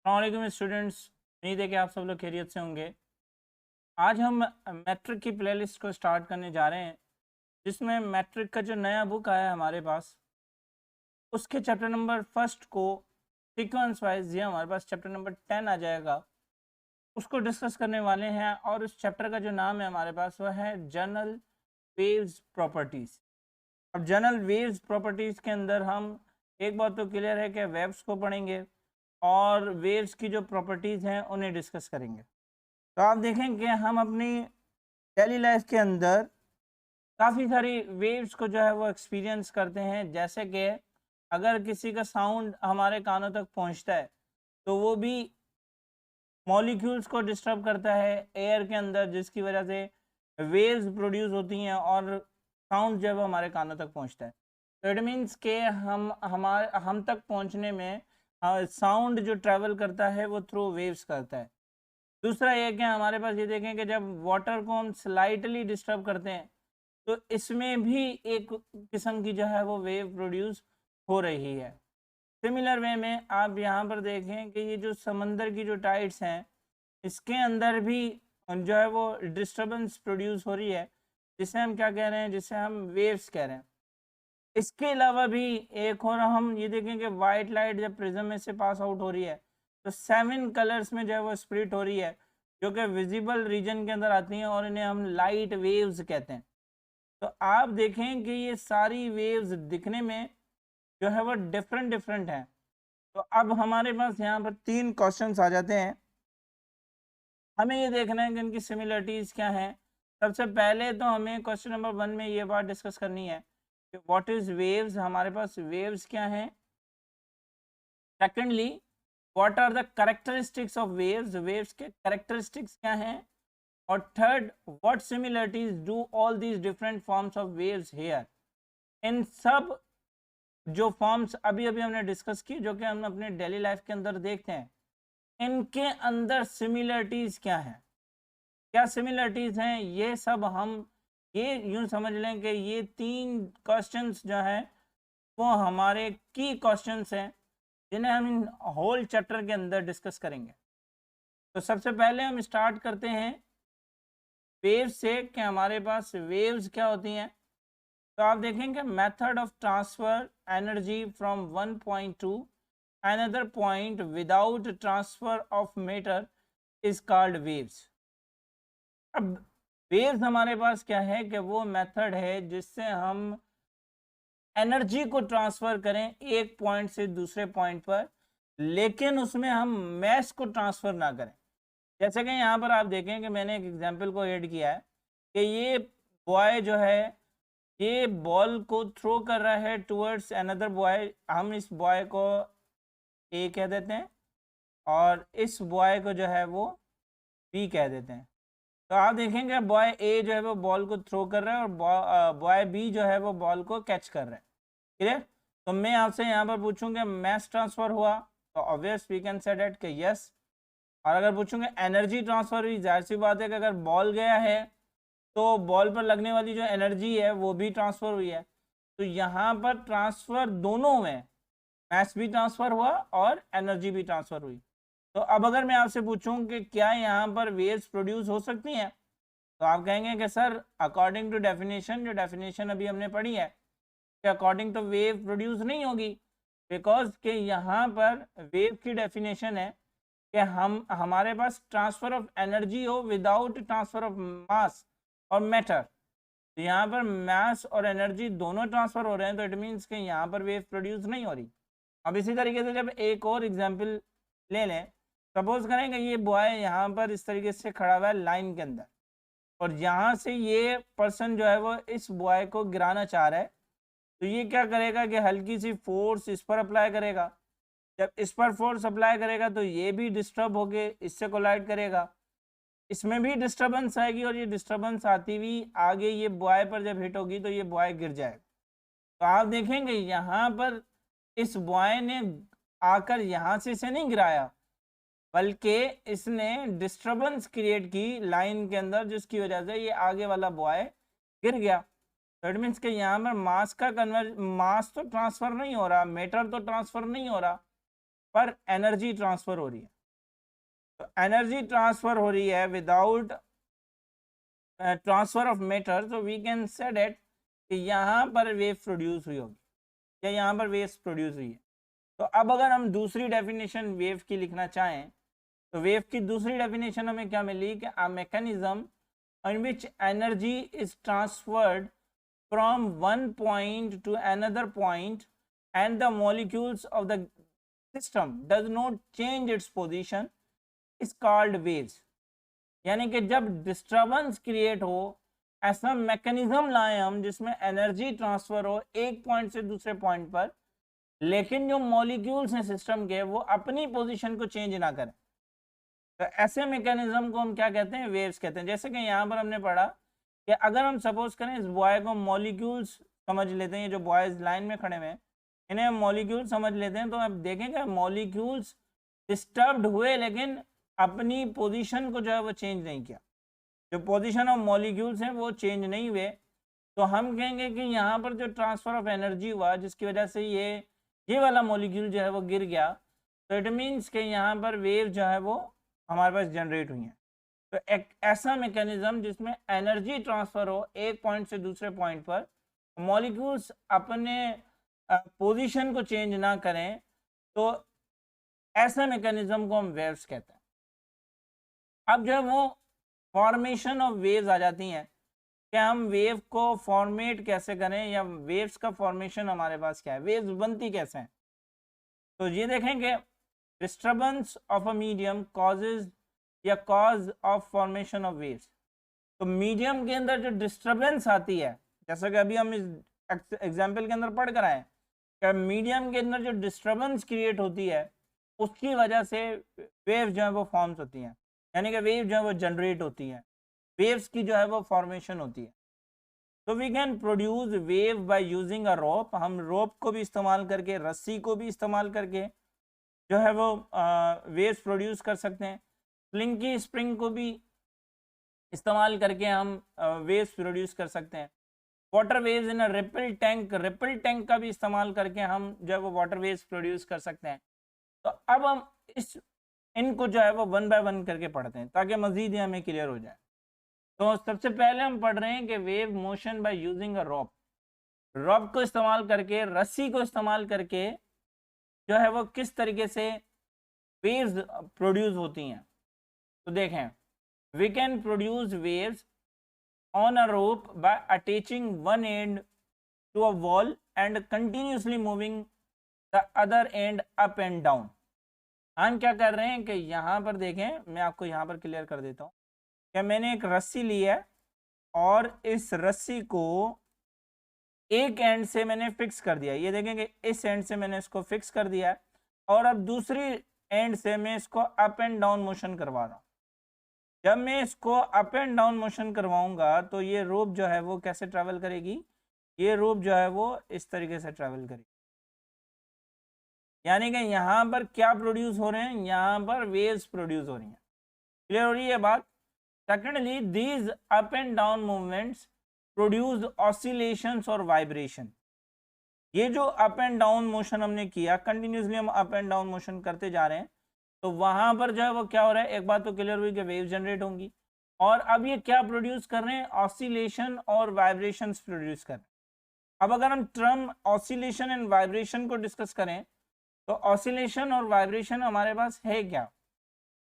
अस्सलाम स्टूडेंट्स, उम्मीद है कि आप सब लोग खैरियत से होंगे। आज हम मैट्रिक की प्लेलिस्ट को स्टार्ट करने जा रहे हैं, जिसमें मैट्रिक का जो नया बुक आया है हमारे पास, उसके चैप्टर नंबर फर्स्ट को सीक्वेंस वाइज ये हमारे पास चैप्टर नंबर 10 आ जाएगा। उसको डिस्कस करने वाले हैं और उस चैप्टर का जो नाम है हमारे पास वह है जनरल वेव्स प्रॉपर्टीज़। अब जनरल वेव्स प्रॉपर्टीज़ के अंदर हम एक बात तो क्लियर है कि वेव्स को पढ़ेंगे और वेव्स की जो प्रॉपर्टीज़ हैं उन्हें डिस्कस करेंगे। तो आप देखें कि हम अपनी डेली लाइफ के अंदर काफ़ी सारी वेव्स को जो है वो एक्सपीरियंस करते हैं। जैसे कि अगर किसी का साउंड हमारे कानों तक पहुंचता है तो वो भी मॉलिक्यूल्स को डिस्टर्ब करता है एयर के अंदर, जिसकी वजह से वेव्स प्रोड्यूस होती हैं और साउंड जो है वो हमारे कानों तक पहुंचता है। तो इट मीन्स के हम तक पहुंचने में साउंड जो ट्रैवल करता है वो थ्रू वेव्स करता है। दूसरा ये कि हमारे पास ये देखें कि जब वाटर को हम स्लाइटली डिस्टर्ब करते हैं तो इसमें भी एक किस्म की जो है वो वेव प्रोड्यूस हो रही है। सिमिलर वे में आप यहाँ पर देखें कि ये जो समंदर की जो टाइड्स हैं, इसके अंदर भी जो है वो डिस्टर्बेंस प्रोड्यूस हो रही है, जिसे हम क्या कह रहे हैं, जिसे हम वेव्स कह रहे हैं। इसके अलावा भी एक और हम ये देखें कि वाइट लाइट जब प्रिज्म में से पास आउट हो रही है तो 7 कलर्स में जो है वो स्प्लिट हो रही है, जो कि विजिबल रीजन के अंदर आती हैं और इन्हें हम लाइट वेव्स कहते हैं। तो आप देखें कि ये सारी वेव्स दिखने में जो है वो डिफरेंट डिफरेंट हैं। तो अब हमारे पास यहाँ पर 3 क्वेश्चंस आ जाते हैं। हमें ये देखना है कि इनकी सिमिलरिटीज़ क्या हैं। सबसे पहले तो हमें क्वेश्चन नंबर 1 में ये बात डिस्कस करनी है कि व्हाट इज़ वेव्स, हमारे पास वेव्स क्या हैं। Secondly, what are the characteristics of waves, waves के कैरेक्टरिस्टिक्स क्या हैं। और third, what similarities do all these different forms of waves here. इन सब जो फॉर्म्स अभी अभी हमने डिस्कस की, जो कि हम अपने डेली लाइफ के अंदर देखते हैं, इनके अंदर सिमिलरिटीज क्या हैं, क्या सिमिलरिटीज हैं, ये सब हम ये यूं समझ लें कि ये 3 क्वेश्चंस जो हैं वो हमारे की क्वेश्चंस हैं, जिन्हें हम इन होल चैप्टर के अंदर डिस्कस करेंगे। तो सबसे पहले हम स्टार्ट करते हैं वेव्स से कि हमारे पास वेव्स क्या होती हैं। तो आप देखेंगे method of transfer energy from one point two another point without transfer of matter is called waves. अब वेव्स हमारे पास क्या है कि वो मेथड है जिससे हम एनर्जी को ट्रांसफर करें एक पॉइंट से दूसरे पॉइंट पर, लेकिन उसमें हम मैस को ट्रांसफर ना करें। जैसे कि यहाँ पर आप देखें कि मैंने एक एग्जांपल को ऐड किया है कि ये बॉय जो है ये बॉल को थ्रो कर रहा है टुवर्ड्स अनदर बॉय। हम इस बॉय को ए कह देते हैं और इस बॉय को जो है वो बी कह देते हैं। तो आप देखेंगे बॉय ए जो है वो बॉल को थ्रो कर रहा है और बॉय बी जो है वो बॉल को कैच कर रहा है। क्लियर? तो मैं आपसे यहाँ पर पूछूंगा मैस ट्रांसफर हुआ, तो obvious we can say that कि यस। और अगर पूछूंगे एनर्जी ट्रांसफर हुई, जाहिर सी बात है कि अगर बॉल गया है तो बॉल पर लगने वाली जो एनर्जी है वो भी ट्रांसफर हुई है। तो यहाँ पर ट्रांसफर दोनों में, मैस भी ट्रांसफर हुआ और एनर्जी भी ट्रांसफर हुई। तो अब अगर मैं आपसे पूछूं कि क्या यहाँ पर वेव्स प्रोड्यूस हो सकती हैं, तो आप कहेंगे कि सर अकॉर्डिंग टू डेफिनेशन, जो डेफिनेशन अभी हमने पढ़ी है, कि अकॉर्डिंग टू वेव प्रोड्यूस नहीं होगी। बिकॉज के यहाँ पर वेव की डेफिनेशन है कि हमारे पास ट्रांसफर ऑफ एनर्जी हो विदाउट ट्रांसफर ऑफ मास और मैटर। तो यहाँ पर मास और एनर्जी दोनों ट्रांसफर हो रहे हैं, तो इट मीन्स कि यहाँ पर वेव प्रोड्यूस नहीं हो रही। अब इसी तरीके से जब एक और एग्जांपल ले लें, सपोज करें कि ये बॉय यहाँ पर इस तरीके से खड़ा हुआ है लाइन के अंदर, और यहाँ से ये पर्सन जो है वो इस बॉय को गिराना चाह रहा है। तो ये क्या करेगा कि हल्की सी फोर्स इस पर अप्लाई करेगा। जब इस पर फोर्स अप्लाई करेगा तो ये भी डिस्टर्ब होके इससे कोलाइड करेगा, इसमें भी डिस्टर्बेंस आएगी, और ये डिस्टर्बेंस आती हुई आगे ये बॉय पर जब हिट होगी तो ये बॉय गिर जाएगा। तो आप देखेंगे यहाँ पर इस बॉय ने आकर यहाँ से इसे नहीं गिराया, बल्कि इसने डिस्टर्बेंस क्रिएट की लाइन के अंदर, जिसकी वजह से ये आगे वाला बॉय गिर गया। तो इट मीन्स कि यहाँ पर मास तो ट्रांसफर नहीं हो रहा, मैटर तो ट्रांसफर नहीं हो रहा, पर एनर्जी ट्रांसफर हो रही है। तो एनर्जी ट्रांसफर हो रही है विदाउट ट्रांसफर ऑफ मैटर, तो वी कैन से डेट कि यहाँ पर वेव प्रोड्यूस हुई होगी या यहाँ पर वेव प्रोड्यूस हुई है। तो अब अगर हम दूसरी डेफिनेशन वेव की लिखना चाहें तो वेव की दूसरी डेफिनेशन हमें क्या मिली कि a mechanism in which energy is transferred from one point to another point and the molecules of the system does not change its position is called waves। यानी कि जब डिस्टर्बेंस क्रिएट हो ऐसा मैकेनिज्म लाएं हम जिसमें एनर्जी ट्रांसफर हो एक पॉइंट से दूसरे पॉइंट पर, लेकिन जो मॉलिक्यूल्स हैं सिस्टम के वो अपनी पोजीशन को चेंज ना करें, तो ऐसे मैकेनिज्म को हम क्या कहते हैं, वेव्स कहते हैं। जैसे कि यहाँ पर हमने पढ़ा कि अगर हम सपोज करें इस बॉय को मॉलिक्यूल्स समझ लेते हैं, ये जो बॉयज लाइन में खड़े हुए हैं इन्हें हम मॉलिक्यूल समझ लेते हैं, तो आप देखेंगे मॉलिक्यूल्स डिस्टर्ब्ड हुए लेकिन अपनी पोजीशन को जो है वो चेंज नहीं किया, जो पोजीशन ऑफ मॉलिक्यूल्स हैं वो चेंज नहीं हुए, तो हम कहेंगे कि यहाँ पर जो ट्रांसफर ऑफ एनर्जी हुआ जिसकी वजह से ये वाला मॉलिक्यूल जो है वो गिर गया, तो इट मीन्स कि यहाँ पर वेव जो है वो हमारे पास जनरेट हुई है। तो एक ऐसा मैकेनिज्म जिसमें एनर्जी ट्रांसफर हो एक पॉइंट से दूसरे पॉइंट पर, मॉलिक्यूल्स अपने पोजीशन को चेंज ना करें, तो ऐसा मैकेनिज्म को हम वेव्स कहते हैं। अब जो है वो फॉर्मेशन ऑफ वेव्स आ जाती हैं कि हम वेव को फॉर्मेट कैसे करें या वेव्स का फॉर्मेशन हमारे पास क्या है, वेव्स बनती कैसे हैं। तो ये देखेंगे disturbance of a medium causes या cause of formation of waves. तो मीडियम के अंदर जो डिस्टर्बेंस आती है, जैसा कि अभी हम इस एग्जाम्पल के अंदर पढ़ कर आए कि मीडियम के अंदर जो डिस्टर्बेंस क्रिएट होती है उसकी वजह से वेव जो है वो फॉर्म्स होती हैं, यानी कि वेव जो है वो जनरेट होती है, वेव्स की जो है वो फॉर्मेशन होती है। तो we can produce wave by using a rope, हम रोप को भी इस्तेमाल करके, रस्सी को भी इस्तेमाल करके जो है वो वेव्स प्रोड्यूस कर सकते हैं। स्लिंकी स्प्रिंग को भी इस्तेमाल करके हम वेव्स प्रोड्यूस कर सकते हैं। Water waves in a ripple tank का भी इस्तेमाल करके हम जो है वो वाटर वेव्स प्रोड्यूस कर सकते हैं। तो अब हम इनको जो है वो वन बाय वन करके पढ़ते हैं ताकि मजीद ही हमें क्लियर हो जाए। तो सबसे पहले हम पढ़ रहे हैं कि wave motion by using a rope, rope को इस्तेमाल करके, रस्सी को इस्तेमाल करके जो है वो किस तरीके से वेव्स प्रोड्यूस होती हैं। तो देखें, we can produce waves on a rope by attaching one end to a wall and continuously moving the other end up and down. हम क्या कर रहे हैं कि यहाँ पर देखें, मैं आपको यहाँ पर क्लियर कर देता हूँ कि मैंने एक रस्सी ली है और इस रस्सी को एक एंड से मैंने फिक्स कर दिया, ये देखेंगे इस एंड से मैंने इसको फिक्स कर दिया है और अब दूसरी एंड से मैं इसको अप एंड डाउन मोशन करवा रहा हूँ। जब मैं इसको अप एंड डाउन मोशन करवाऊंगा तो ये रोप जो है वो कैसे ट्रैवल करेगी, ये रोप जो है वो इस तरीके से ट्रैवल करेगी, यानी कि यहाँ पर क्या प्रोड्यूस हो रहे हैं, यहाँ पर वेव्स प्रोड्यूस हो रही हैं। क्लियर हो रही है बात। Secondly, these up and down movements produce oscillations और वाइब्रेशन। ये जो अप एंड डाउन मोशन हमने किया, कंटिन्यूसली हम अप एंड डाउन मोशन करते जा रहे हैं, तो वहां पर जो है वो क्या हो रहा है, एक बात तो क्लियर हुई कि वेव जनरेट होंगी, और अब ये क्या प्रोड्यूस कर रहे हैं, ऑसिलेशन और वाइब्रेशंस प्रोड्यूस कर रहे हैं। अब अगर हम टर्म ऑसिलेशन एंड वाइब्रेशन को डिस्कस करें तो ऑसिलेशन और वाइब्रेशन हमारे पास है क्या,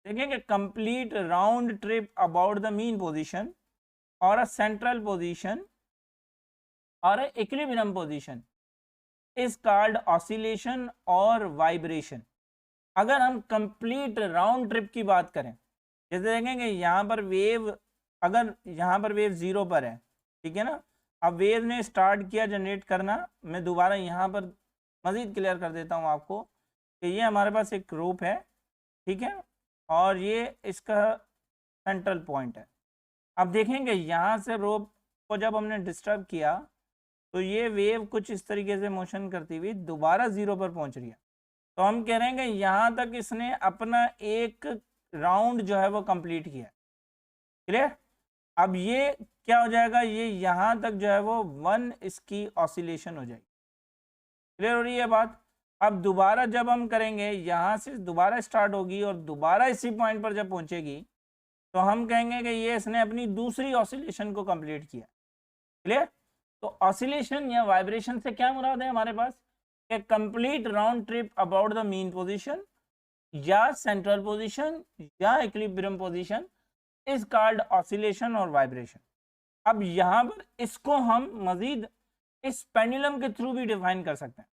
देखेंगे complete round trip about the mean position or a central position or a equilibrium position is called oscillation or vibration. अगर हम कंप्लीट राउंड ट्रिप की बात करें, जैसे देखेंगे यहाँ पर वेव, अगर यहाँ पर वेव 0 पर है, ठीक है ना, अब वेव ने स्टार्ट किया जनरेट करना, मैं दोबारा यहाँ पर मज़ीद क्लियर कर देता हूँ आपको कि ये हमारे पास एक रोप है, ठीक है, और ये इसका सेंट्रल पॉइंट है। अब देखेंगे यहाँ से रोप को जब हमने डिस्टर्ब किया तो ये वेव कुछ इस तरीके से मोशन करती हुई दोबारा 0 पर पहुँच रही है, तो हम कह रहे हैं कि यहाँ तक इसने अपना एक राउंड जो है वो कंप्लीट किया। क्लियर। अब ये क्या हो जाएगा, ये यहाँ तक जो है वो 1 इसकी ऑसिलेशन हो जाएगी। क्लियर हो रही है बात। अब दोबारा जब हम करेंगे, यहाँ से दोबारा स्टार्ट होगी और दोबारा इसी पॉइंट पर जब पहुंचेगी तो हम कहेंगे कि ये इसने अपनी दूसरी ऑसिलेशन को कंप्लीट किया। क्लियर? तो ऑसिलेशन या वाइब्रेशन से क्या मुराद है हमारे पास? कि complete round trip about the mean position या सेंट्रल पोजीशन या equilibrium position is called oscillation or vibration. अब यहाँ पर इसको हम मजीद इस पेंडुलम के थ्रू भी डिफाइन कर सकते हैं।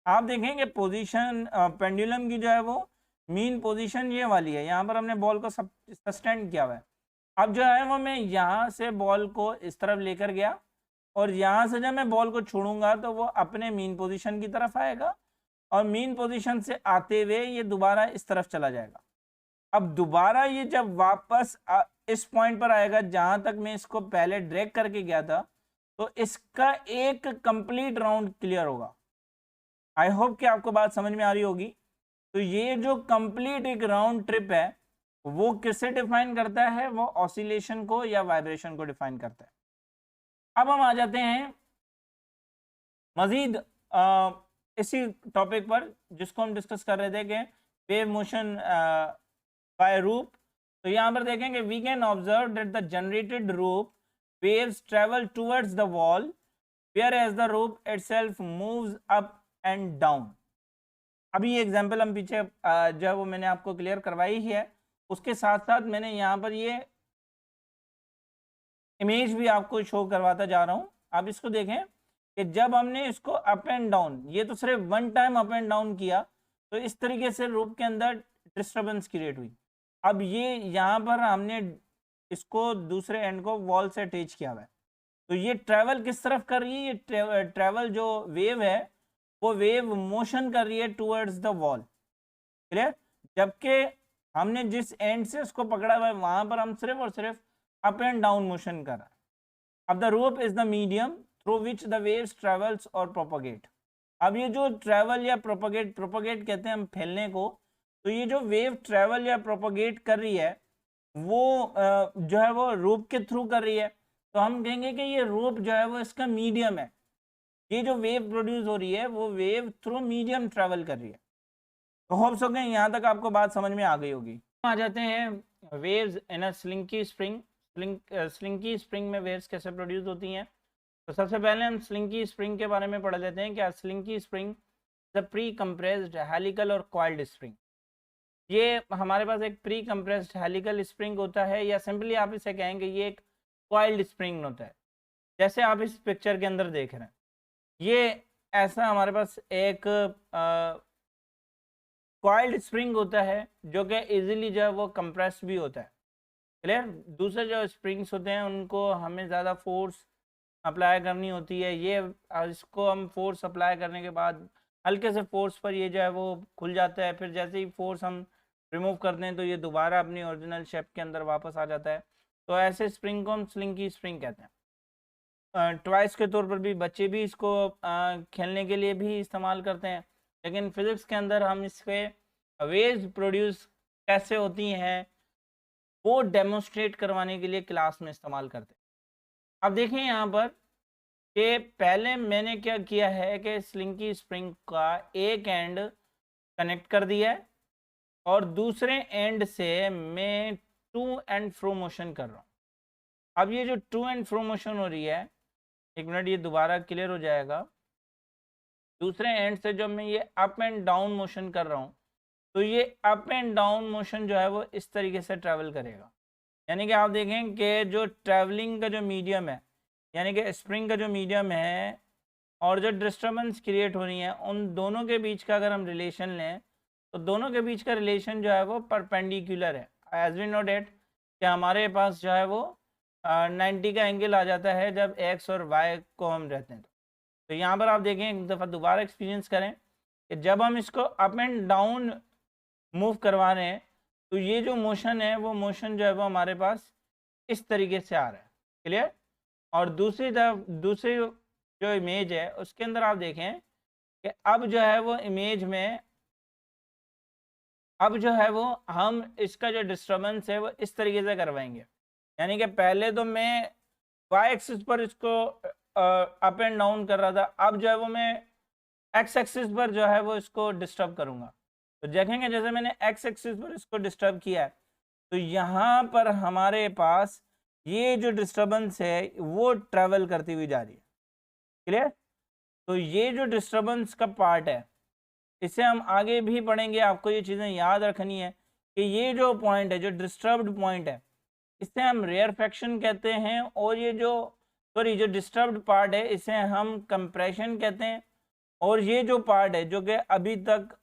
आप देखेंगे पोजीशन पेंडुलम की जो है वो मीन पोजीशन ये वाली है, यहाँ पर हमने बॉल को सस्टेंड किया हुआ है। अब जो है वो मैं यहाँ से बॉल को इस तरफ लेकर गया और यहाँ से जब मैं बॉल को छोड़ूंगा तो वो अपने मीन पोजीशन की तरफ आएगा और मीन पोजीशन से आते हुए ये दोबारा इस तरफ चला जाएगा। अब दोबारा ये जब वापस इस पॉइंट पर आएगा जहां तक मैं इसको पहले ड्रैग करके गया था, तो इसका एक कंप्लीट राउंड क्लियर होगा। आई होप कि आपको बात समझ में आ रही होगी। तो ये जो कंप्लीट एक राउंड ट्रिप है वो किससे डिफाइन करता है? वो ऑसिलेशन को या वाइब्रेशन को डिफाइन करता है। अब हम आ जाते हैं मजीद इसी टॉपिक पर जिसको हम डिस्कस कर रहे थे कि वेव मोशन बाय रूप। तो यहाँ पर देखेंगे we can observe that the generated rope waves travel towards the wall whereas the rope itself moves up and down। अभी ये एग्जांपल हम पीछे जो है वो मैंने आपको क्लियर करवाई ही है, उसके साथ साथ मैंने यहाँ पर ये इमेज भी आपको शो करवाता जा रहा हूँ। आप इसको देखें कि जब हमने इसको अप एंड डाउन, ये तो सिर्फ one time up and down किया तो इस तरीके से रूप के अंदर डिस्टर्बेंस क्रिएट हुई। अब ये यहाँ पर हमने इसको दूसरे एंड को वॉल से अटैच किया हुआ है, तो ये ट्रैवल किस तरफ कर रही है? ये ट्रैवल जो वेव है वो वेव मोशन कर रही है टूवर्ड्स द वॉल। क्लियर? जबकि हमने जिस एंड से उसको पकड़ा हुआ है वहां पर हम सिर्फ और सिर्फ अप एंड डाउन मोशन कर रहा है। अब the rope is the medium through which the waves travels और प्रोपोगेट। अब ये जो ट्रैवल या प्रोपोगेट कहते हैं हम फैलने को, तो ये जो वेव ट्रैवल या प्रोपोगेट कर रही है वो जो है वो रूप के थ्रू कर रही है, तो हम कहेंगे कि ये रूप जो है वो इसका मीडियम है। ये जो वेव प्रोड्यूस हो रही है वो वेव थ्रू मीडियम ट्रैवल कर रही है। तो होप सो गए यहाँ तक आपको बात समझ में आ गई होगी। आ जाते हैं waves in a slinky spring. Slinky spring में वेव्स कैसे प्रोड्यूस होती हैं? तो सबसे पहले हम स्लिंकी स्प्रिंग के बारे में पढ़ लेते हैं। क्या slinky spring the pre compressed helical और कॉइल्ड स्प्रिंग। ये हमारे पास एक प्री कंप्रेस्ड हेलिकल स्प्रिंग होता है, या सिंपली आप इसे कहेंगे ये एक कॉइल्ड स्प्रिंग होता है। जैसे आप इस पिक्चर के अंदर देख रहे हैं, ये ऐसा हमारे पास एक कॉइल्ड स्प्रिंग होता है जो कि इजीली जो है वो कंप्रेस्ड भी होता है। क्लियर? दूसरे जो स्प्रिंग्स होते हैं उनको हमें ज़्यादा फोर्स अप्लाई करनी होती है। ये इसको हम फोर्स अप्लाई करने के बाद हल्के से फोर्स पर ये जो है वो खुल जाता है, फिर जैसे ही फोर्स हम रिमूव करते हैं तो ये दोबारा अपनी ओरिजिनल शेप के अंदर वापस आ जाता है। तो ऐसे स्प्रिंग को हम स्लिंकी स्प्रिंग कहते हैं। टॉयस के तौर पर भी बच्चे भी इसको खेलने के लिए भी इस्तेमाल करते हैं, लेकिन फिजिक्स के अंदर हम इसके वेव्स प्रोड्यूस कैसे होती हैं वो डेमोन्स्ट्रेट करवाने के लिए क्लास में इस्तेमाल करते हैं। अब देखें यहाँ पर कि पहले मैंने क्या किया है कि स्लिंकी स्प्रिंग का एक एंड कनेक्ट कर दिया है और दूसरे एंड से मैं टू एंड फ्रो मोशन कर रहा हूँ। अब ये जो टू एंड फ्रो मोशन हो रही है, एक मिनट ये दोबारा क्लियर हो जाएगा। दूसरे एंड से जब मैं ये अप एंड डाउन मोशन कर रहा हूँ तो ये अप एंड डाउन मोशन जो है वो इस तरीके से ट्रैवल करेगा। यानी कि आप देखें कि जो ट्रैवलिंग का जो मीडियम है, यानी कि स्प्रिंग का जो मीडियम है और जो डिस्टर्बेंस क्रिएट हो रही है, उन दोनों के बीच का अगर हम रिलेशन लें तो दोनों के बीच का रिलेशन जो है वो परपेंडिकुलर है। एज वी नो डेट कि हमारे पास जो है वो 90 का एंगल आ जाता है जब एक्स और वाई को हम रहते हैं। तो यहाँ पर आप देखें, एक दफ़ा दोबारा एक्सपीरियंस करें कि जब हम इसको अप एंड डाउन मूव करवा रहे हैं तो ये जो मोशन है वो मोशन जो है वो हमारे पास इस तरीके से आ रहा है। क्लियर? और दूसरी तरफ दूसरी जो इमेज है उसके अंदर आप देखें कि अब जो है वो इमेज में अब जो है वो हम इसका जो डिस्टर्बेंस है वो इस तरीके से करवाएंगे। यानी कि पहले तो मैं वाई एक्सिस पर इसको अप एंड डाउन कर रहा था, अब जो है वो मैं एक्स एक्सिस पर जो है वो इसको डिस्टर्ब करूंगा, तो देखेंगे जैसे मैंने एक्स एक्सिस पर इसको डिस्टर्ब किया है तो यहाँ पर हमारे पास ये जो डिस्टर्बेंस है वो ट्रेवल करती हुई जा रही है। क्लियर? तो ये जो डिस्टर्बेंस का पार्ट है इसे हम आगे भी पढ़ेंगे, आपको ये चीज़ें याद रखनी है कि ये जो पॉइंट है, जो डिस्टर्ब्ड पॉइंट है, इसे हम रेयरफेक्शन कहते हैं, और ये जो जो डिस्टर्ब्ड पार्ट है इसे हम कंप्रेशन कहते हैं, और ये जो पार्ट है जो कि अभी तक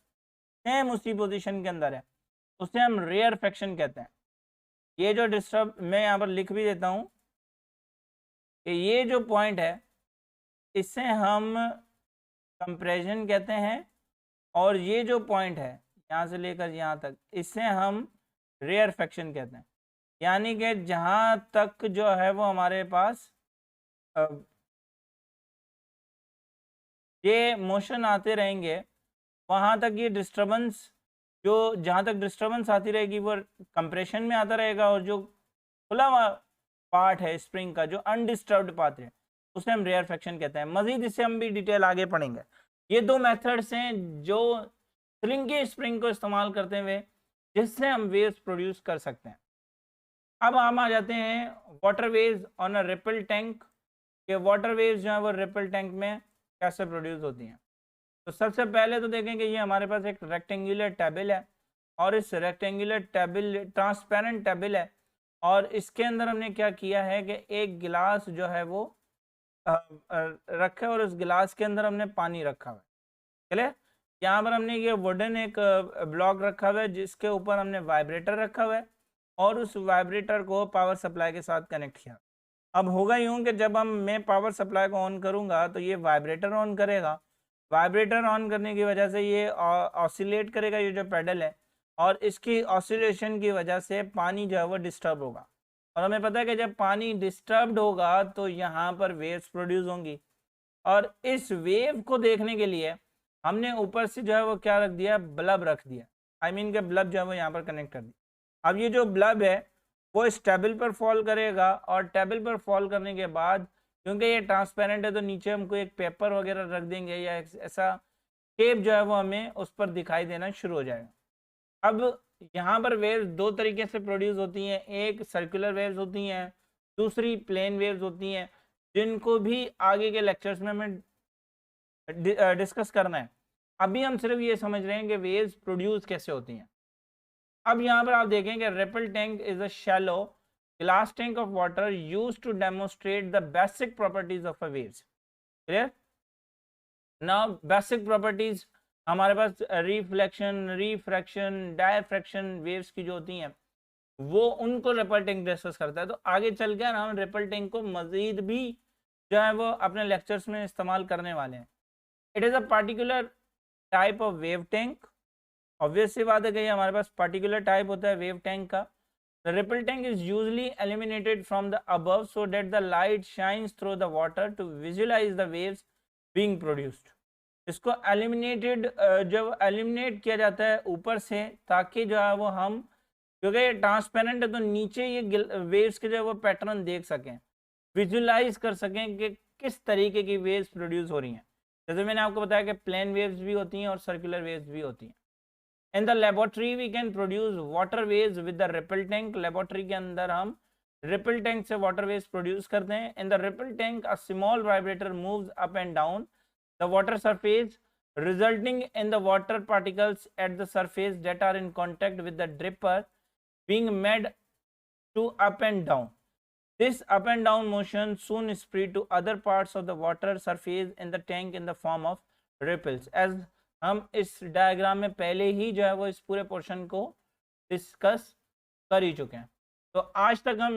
सेम उसी पोजीशन के अंदर है उसे हम रेयरफेक्शन कहते हैं। ये जो डिस्टर्ब, मैं यहाँ पर लिख भी देता हूँ कि ये जो पॉइंट है इसे हम कंप्रेशन कहते हैं, और ये जो पॉइंट है यहाँ से लेकर यहाँ तक इसे हम रेयरफेक्शन कहते हैं। यानी कि जहाँ तक जो है वो हमारे पास ये मोशन आते रहेंगे वहाँ तक ये डिस्टर्बेंस, जो जहाँ तक डिस्टर्बेंस आती रहेगी वो कंप्रेशन में आता रहेगा, और जो खुला हुआ पार्ट है स्प्रिंग का, जो अनडिस्टर्ब्ड पार्ट है, उसे हम रेयरफेक्शन कहते हैं। मजीद इससे हम भी डिटेल आगे पढ़ेंगे। ये दो मेथड्स हैं जो श्रिंकेज स्प्रिंग को इस्तेमाल करते हुए जिससे हम वेव्स प्रोड्यूस कर सकते हैं। अब हम आ जाते हैं water waves on a ripple tank. ये वाटर वेव्स जो है वो रिपल टैंक में कैसे प्रोड्यूस होती हैं। तो सबसे पहले तो देखेंगे ये हमारे पास एक रेक्टेंगुलर टेबल है, और इस रेक्टेंगुलर टेबल ट्रांसपेरेंट टेबल है, और इसके अंदर हमने क्या किया है कि एक गिलास जो है वो रखा है, और उस गिलास के अंदर हमने पानी रखा हुआ है। चले, यहाँ पर हमने ये वुडन एक ब्लॉक रखा हुआ है जिसके ऊपर हमने वाइब्रेटर रखा हुआ है, और उस वाइब्रेटर को पावर सप्लाई के साथ कनेक्ट किया। अब होगा यूँ कि जब मैं पावर सप्लाई को ऑन करूँगा तो ये वाइब्रेटर ऑन करेगा, वाइब्रेटर ऑन करने की वजह से ये ऑसिलेट करेगा ये जो पेडल है, और इसकी ऑसिलेशन की वजह से पानी जो है वो डिस्टर्ब होगा, और हमें पता है कि जब पानी डिस्टर्ब्ड होगा तो यहाँ पर वेव्स प्रोड्यूस होंगी, और इस वेव को देखने के लिए हमने ऊपर से जो है वो क्या रख दिया, बल्ब रख दिया। आई मीन के बल्ब जो है वो यहाँ पर कनेक्ट कर दिया। अब ये जो बल्ब है वो इस टेबल पर फॉल करेगा, और टेबल पर फॉल करने के बाद क्योंकि ये ट्रांसपेरेंट है तो नीचे हमको एक पेपर वगैरह रख देंगे, या ऐसा शेप जो है वो हमें उस पर दिखाई देना शुरू हो जाएगा। अब यहाँ पर वेव्स दो तरीके से प्रोड्यूस होती हैं, एक सर्कुलर वेव्स होती हैं, दूसरी प्लेन वेव्स होती हैं, जिनको भी आगे के लेक्चर्स में हमें डिस्कस करना है। अभी हम सिर्फ ये समझ रहे हैं कि वेव्स प्रोड्यूस कैसे होती हैं। अब यहाँ पर आप देखेंगे ripple tank is a shallow glass tank of water used to demonstrate the basic properties of a waves. Clear? Now basic properties हमारे पास रिफ्लेक्शन, रिफ्रैक्शन, डायफ्रैक्शन वेव्स की जो होती हैं वो उनको रिपल टैंक डिस्कस करता है। तो आगे चल कर हम रिपल टैंक को मजीद भी जो है वो अपने लेक्चर्स में इस्तेमाल करने वाले हैं। It is a particular type of wave tank. Obvious सी बात है कि हमारे पास पार्टिकुलर टाइप होता है वेव टैंक का। The ripple tank is usually illuminated from the above so that the light shines through the water to visualize the waves being produced. इसको एलिमिनेटेड जब एलिमिनेट किया जाता है ऊपर से ताकि जो है वो हम, क्योंकि ये ट्रांसपेरेंट है तो नीचे ये वेव्स के जो है वो पैटर्न देख सकें, विजुलाइज कर सकें कि किस तरीके की वेव्स प्रोड्यूस हो रही हैं। जैसे मैंने आपको बताया कि प्लेन वेव्स भी होती हैं और सर्कुलर वेव्स भी होती हैं। In the laboratory we can produce water waves with the ripple tank. Laboratory के अंदर हम ripple tank से water waves produce करते हैं। In the ripple tank a small vibrator moves up and down the water surface resulting in the water particles at the surface that are in contact with the dripper being made to up and down. This up and down motion soon spread to other parts of the water surface in the tank in the form of ripples. As हम इस diagram में पहले ही जो है वो इस पूरे portion को डिस्कस कर ही चुके हैं। तो आज तक हम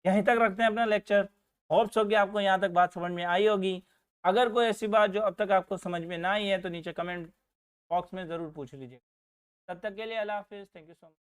यहीं तक रखते हैं अपना लेक्चर। होप्स हो कि आपको यहाँ तक बात समझ में आई होगी। अगर कोई ऐसी बात जो अब तक आपको समझ में ना आई है तो नीचे कमेंट बॉक्स में ज़रूर पूछ लीजिए। तब तक के लिए अल्लाह हाफिज़। Thank you so much.